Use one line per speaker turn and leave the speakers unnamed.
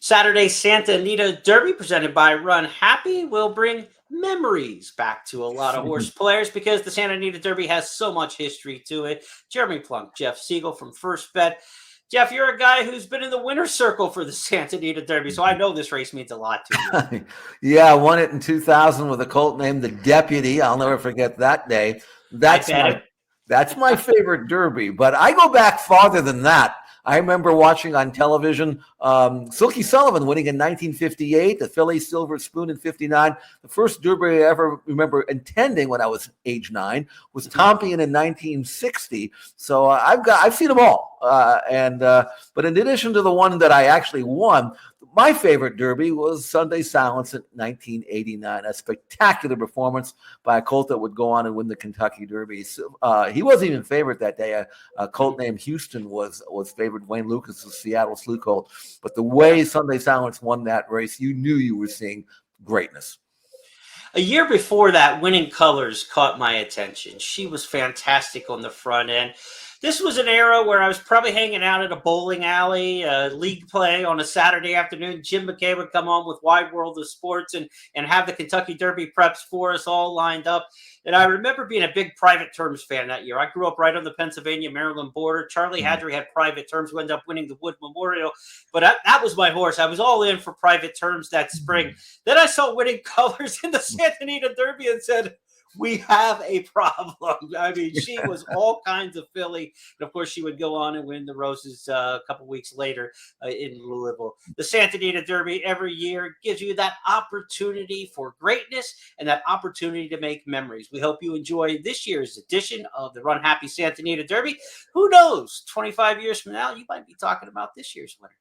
Saturday's Santa Anita Derby, presented by Runhappy, will bring memories back to a lot of horse players because the Santa Anita Derby has so much history to it. Jeremy Plonk, Jeff Siegel from First Bet. Jeff, you're a guy who's been in the winner's circle for the Santa Anita Derby, so I know this race means a lot to you.
Yeah, I won it in 2000 with a colt named the Deputy. I'll never forget that day.
I
That's
bet
my
him.
that's my favorite Derby. But I go back farther than that. I remember watching on television Silky Sullivan winning in 1958, the Philly Silver Spoon in 59. The first Derby I ever remember attending when I was age 9 was Tompion in 1960. So I've seen them all. But in addition to the one that I actually won, my favorite Derby was Sunday Silence in 1989, a spectacular performance by a colt that would go on and win the Kentucky Derby. So, he wasn't even favored that day. A colt named Houston was favored. Wayne Lucas's Seattle Slew colt. But the way Sunday Silence won that race, you knew you were seeing greatness.
A year before that, Winning Colors caught my attention. She was fantastic on the front end. This was an era where I was probably hanging out at a bowling alley, league play on a Saturday afternoon. Jim McKay would come on with Wide World of Sports and have the Kentucky Derby preps for us all lined up. And I remember being a big Private Terms fan that year. I grew up right on the Pennsylvania-Maryland border. Charlie Hadry had Private Terms, who ended up winning the Wood Memorial. But that was my horse. I was all in for Private Terms that spring. Then I saw Winning Colors in the Santa Anita Derby and said, we have a problem. I mean, she was all kinds of filly. And of course, she would go on and win the Roses a couple weeks later in Louisville. The Santa Anita Derby every year gives you that opportunity for greatness and that opportunity to make memories. We hope you enjoy this year's edition of the Runhappy Santa Anita Derby. Who knows, 25 years from now, you might be talking about this year's winner.